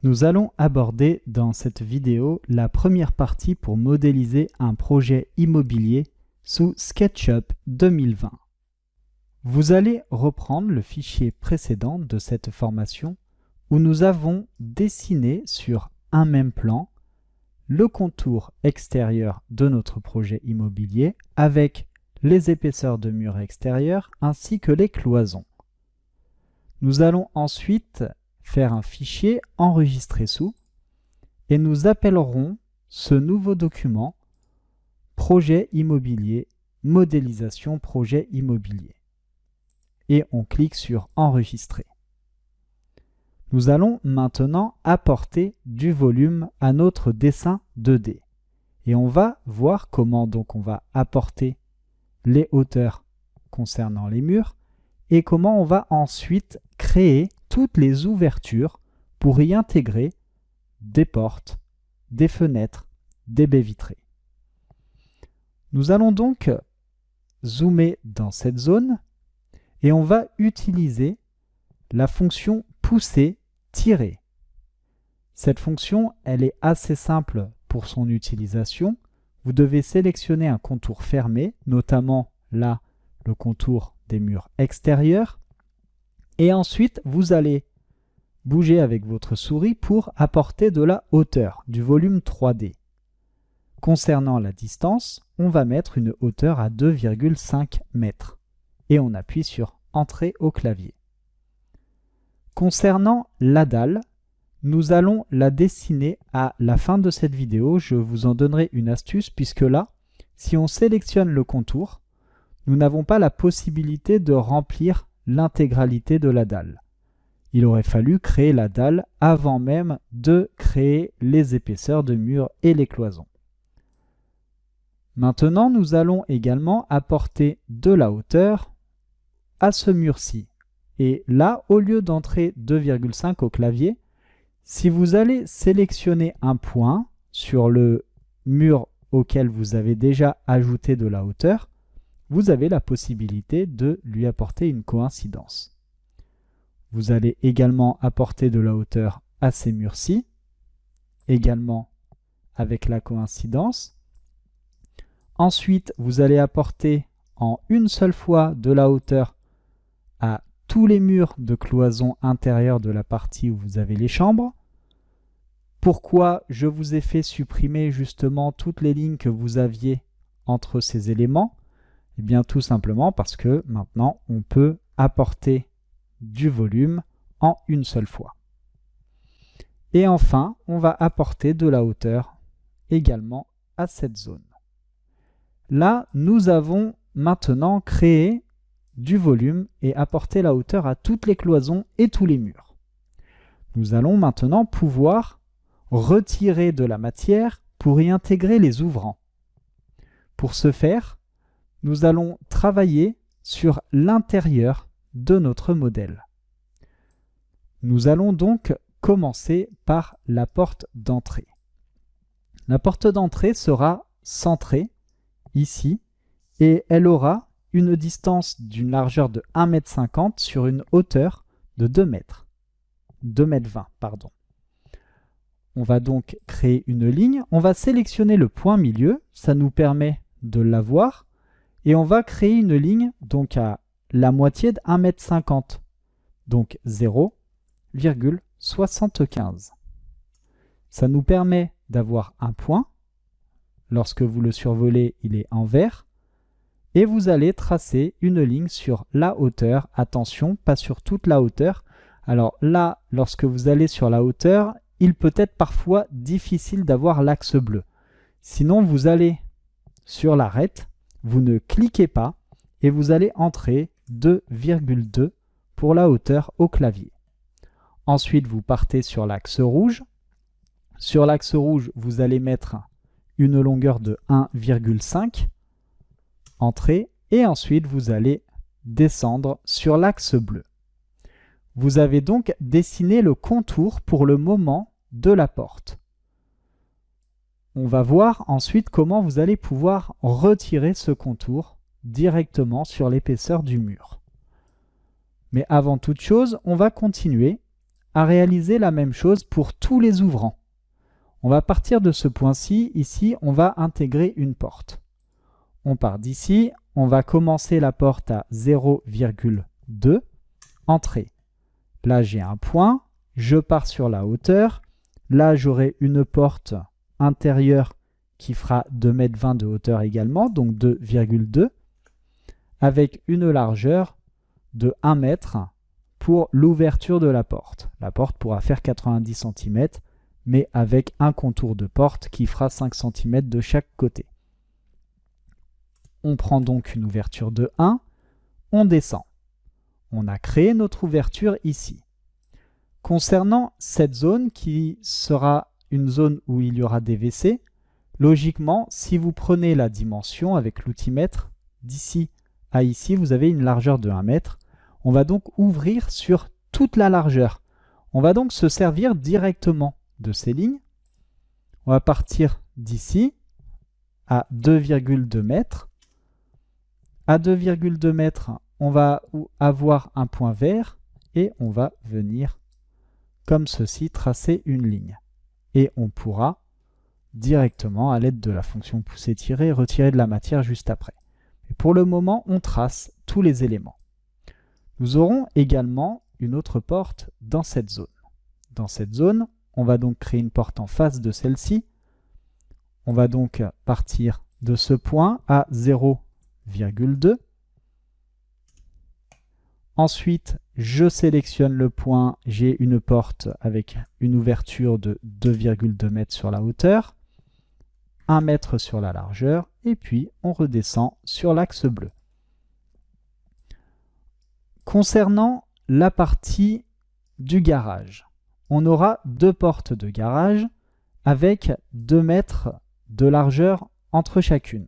Nous allons aborder dans cette vidéo la première partie pour modéliser un projet immobilier sous SketchUp 2020. Vous allez reprendre le fichier précédent de cette formation où nous avons dessiné sur un même plan le contour extérieur de notre projet immobilier avec les épaisseurs de murs extérieurs ainsi que les cloisons. Nous allons ensuite faire un fichier enregistré sous et nous appellerons ce nouveau document projet immobilier, modélisation projet immobilier. Et on clique sur enregistrer. Nous allons maintenant apporter du volume à notre dessin 2D. Et on va voir comment donc on va apporter les hauteurs concernant les murs et comment on va ensuite créer toutes les ouvertures pour y intégrer des portes, des fenêtres, des baies vitrées. Nous allons donc zoomer dans cette zone et on va utiliser la fonction pousser-tirer. Cette fonction, elle est assez simple pour son utilisation. Vous devez sélectionner un contour fermé, notamment là, le contour des murs extérieurs. Et ensuite, vous allez bouger avec votre souris pour apporter de la hauteur, du volume 3D. Concernant la distance, on va mettre une hauteur à 2,5 mètres. Et on appuie sur Entrée au clavier. Concernant la dalle, nous allons la dessiner à la fin de cette vidéo. Je vous en donnerai une astuce puisque là, si on sélectionne le contour, nous n'avons pas la possibilité de remplir l'intégralité de la dalle. Il aurait fallu créer la dalle avant même de créer les épaisseurs de murs et les cloisons. Maintenant, nous allons également apporter de la hauteur à ce mur-ci. Et là, au lieu d'entrer 2,5 au clavier, si vous allez sélectionner un point sur le mur auquel vous avez déjà ajouté de la hauteur, vous avez la possibilité de lui apporter une coïncidence. Vous allez également apporter de la hauteur à ces murs-ci, également avec la coïncidence. Ensuite, vous allez apporter en une seule fois de la hauteur à tous les murs de cloison intérieure de la partie où vous avez les chambres. Pourquoi je vous ai fait supprimer justement toutes les lignes que vous aviez entre ces éléments? Eh bien tout simplement parce que maintenant on peut apporter du volume en une seule fois. Et enfin, on va apporter de la hauteur également à cette zone. Là, nous avons maintenant créé du volume et apporté la hauteur à toutes les cloisons et tous les murs. Nous allons maintenant pouvoir retirer de la matière pour y intégrer les ouvrants. Pour ce faire, nous allons travailler sur l'intérieur de notre modèle. Nous allons donc commencer par la porte d'entrée. La porte d'entrée sera centrée ici et elle aura une distance d'une largeur de 1,50 m sur une hauteur de 2 mètres. 2,20 m, pardon. On va donc créer une ligne. On va sélectionner le point milieu. Ça nous permet de l'avoir. Et on va créer une ligne donc à la moitié de 1,50 m. Donc 0,75. Ça nous permet d'avoir un point. Lorsque vous le survolez, il est en vert. Et vous allez tracer une ligne sur la hauteur. Attention, pas sur toute la hauteur. Alors là, lorsque vous allez sur la hauteur, il peut être parfois difficile d'avoir l'axe bleu. Sinon, vous allez sur l'arête, vous ne cliquez pas et vous allez entrer 2,2 pour la hauteur au clavier. Ensuite, vous partez sur l'axe rouge. Sur l'axe rouge, vous allez mettre une longueur de 1,5. Entrée, et ensuite vous allez descendre sur l'axe bleu. Vous avez donc dessiné le contour pour le moment de la porte. On va voir ensuite comment vous allez pouvoir retirer ce contour directement sur l'épaisseur du mur. Mais avant toute chose, on va continuer à réaliser la même chose pour tous les ouvrants. On va partir de ce point-ci. Ici, on va intégrer une porte. On part d'ici. On va commencer la porte à 0,2. Entrée. Là, j'ai un point. Je pars sur la hauteur. Là, j'aurai une porte intérieure qui fera 2,20 m de hauteur également, donc 2,2, avec une largeur de 1 mètre pour l'ouverture de la porte. La porte pourra faire 90 cm, mais avec un contour de porte qui fera 5 cm de chaque côté. On prend donc une ouverture de 1, on descend. On a créé notre ouverture ici. Concernant cette zone qui sera une zone où il y aura des WC, logiquement, si vous prenez la dimension avec l'outimètre, d'ici à ici, vous avez une largeur de 1 mètre. On va donc ouvrir sur toute la largeur. On va donc se servir directement de ces lignes. On va partir d'ici à 2,2 mètres. À 2,2 mètres, on va avoir un point vert et on va venir comme ceci tracer une ligne. Et on pourra directement, à l'aide de la fonction pousser-tirer, retirer de la matière juste après. Et pour le moment, on trace tous les éléments. Nous aurons également une autre porte dans cette zone. Dans cette zone, on va donc créer une porte en face de celle-ci. On va donc partir de ce point à 0,2. Ensuite, je sélectionne le point, j'ai une porte avec une ouverture de 2,2 m sur la hauteur, 1 m sur la largeur, et puis on redescend sur l'axe bleu. Concernant la partie du garage, on aura deux portes de garage avec 2 mètres de largeur entre chacune.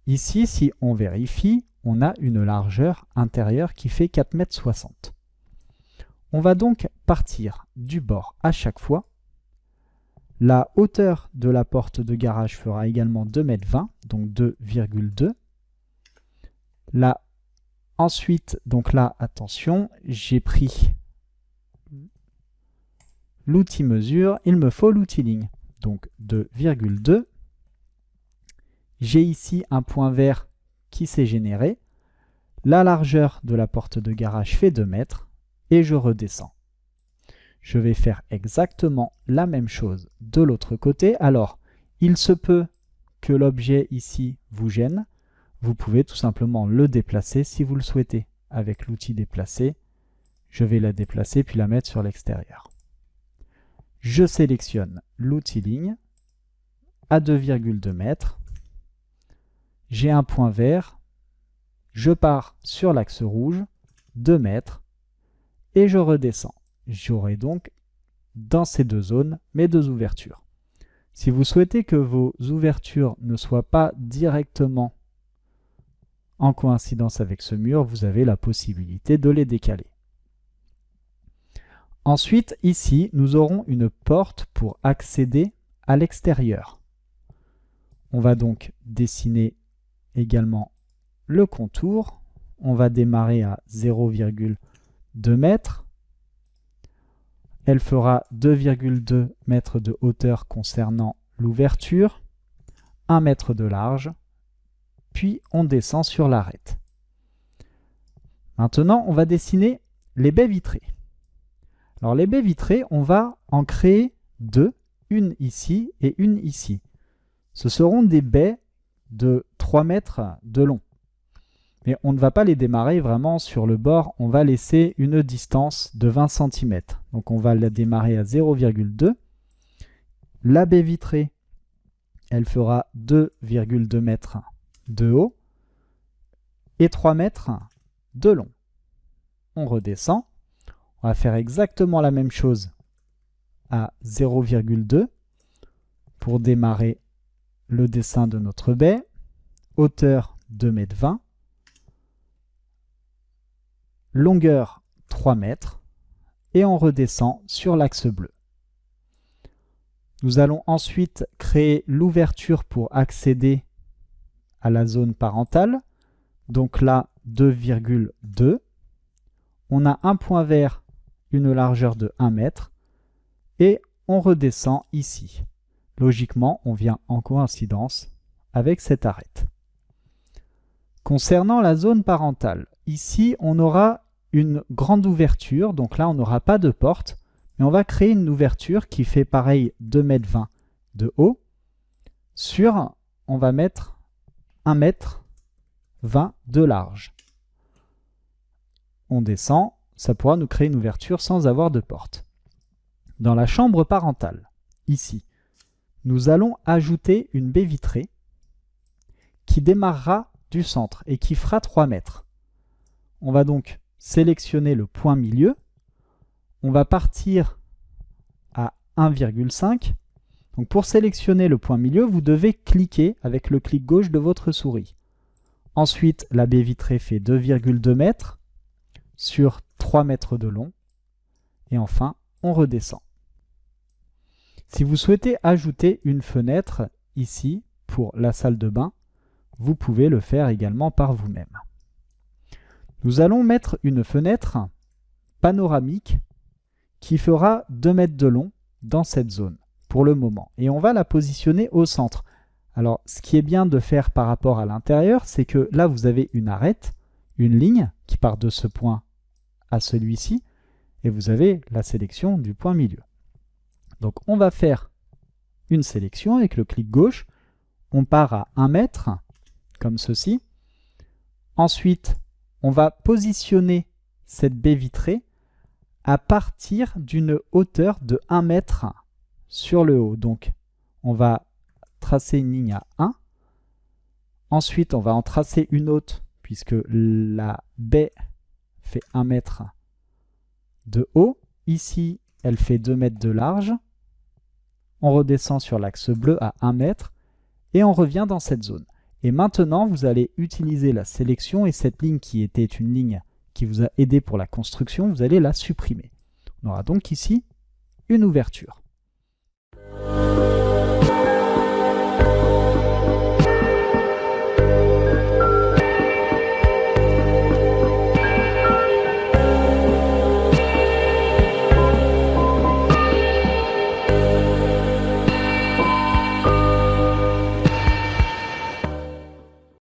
Ici, si on vérifie, on a une largeur intérieure qui fait 4,60 m. On va donc partir du bord à chaque fois. La hauteur de la porte de garage fera également 2,20 m, donc 2,2. Là, ensuite, donc là, attention, j'ai pris l'outil mesure, il me faut l'outil ligne. Donc 2,2. J'ai ici un point vert qui s'est généré. La largeur de la porte de garage fait 2 mètres et je redescends. Je vais faire exactement la même chose de l'autre côté. Alors, il se peut que l'objet ici vous gêne. Vous pouvez tout simplement le déplacer si vous le souhaitez. Avec l'outil déplacer, je vais la déplacer puis la mettre sur l'extérieur. Je sélectionne l'outil ligne à 2,2 mètres. J'ai un point vert, je pars sur l'axe rouge, 2 mètres, et je redescends. J'aurai donc dans ces deux zones mes deux ouvertures. Si vous souhaitez que vos ouvertures ne soient pas directement en coïncidence avec ce mur, vous avez la possibilité de les décaler. Ensuite, ici, nous aurons une porte pour accéder à l'extérieur. On va donc dessiner également le contour. On va démarrer à 0,2 m. Elle fera 2,2 m de hauteur concernant l'ouverture, 1 m de large, puis on descend sur l'arête. Maintenant, on va dessiner les baies vitrées. Alors les baies vitrées, on va en créer deux, une ici et une ici. Ce seront des baies de 3 mètres de long. Mais on ne va pas les démarrer vraiment sur le bord, on va laisser une distance de 20 cm. Donc on va la démarrer à 0,2. La baie vitrée, elle fera 2,2 m de haut et 3 mètres de long. On redescend. On va faire exactement la même chose à 0,2 pour démarrer le dessin de notre baie. Hauteur 2,20 m. Longueur 3 mètres. Et on redescend sur l'axe bleu. Nous allons ensuite créer l'ouverture pour accéder à la zone parentale. Donc là, 2,2. On a un point vert une largeur de 1 mètre et on redescend ici. Logiquement, on vient en coïncidence avec cette arête. Concernant la zone parentale, ici on aura une grande ouverture, donc là on n'aura pas de porte, mais on va créer une ouverture qui fait pareil 2,20 m de haut sur, on va mettre 1,20 m de large. On descend, ça pourra nous créer une ouverture sans avoir de porte. Dans la chambre parentale, ici, nous allons ajouter une baie vitrée qui démarrera du centre et qui fera 3 mètres. On va donc sélectionner le point milieu. On va partir à 1,5. Donc pour sélectionner le point milieu, vous devez cliquer avec le clic gauche de votre souris. Ensuite, la baie vitrée fait 2,2 mètres sur 3 mètres de long. Et enfin, on redescend. Si vous souhaitez ajouter une fenêtre ici pour la salle de bain, vous pouvez le faire également par vous-même. Nous allons mettre une fenêtre panoramique qui fera 2 mètres de long dans cette zone pour le moment. Et on va la positionner au centre. Alors, ce qui est bien de faire par rapport à l'intérieur, c'est que là, vous avez une arête, une ligne qui part de ce point à celui-ci, et vous avez la sélection du point milieu. Donc, on va faire une sélection avec le clic gauche. On part à 1 mètre, comme ceci. Ensuite, on va positionner cette baie vitrée à partir d'une hauteur de 1 mètre sur le haut. Donc, on va tracer une ligne à 1. Ensuite, on va en tracer une autre, puisque la baie fait 1 mètre de haut. Ici, elle fait 2 mètres de large. On redescend sur l'axe bleu à 1 mètre et on revient dans cette zone. Et maintenant, vous allez utiliser la sélection et cette ligne qui était une ligne qui vous a aidé pour la construction, vous allez la supprimer. On aura donc ici une ouverture.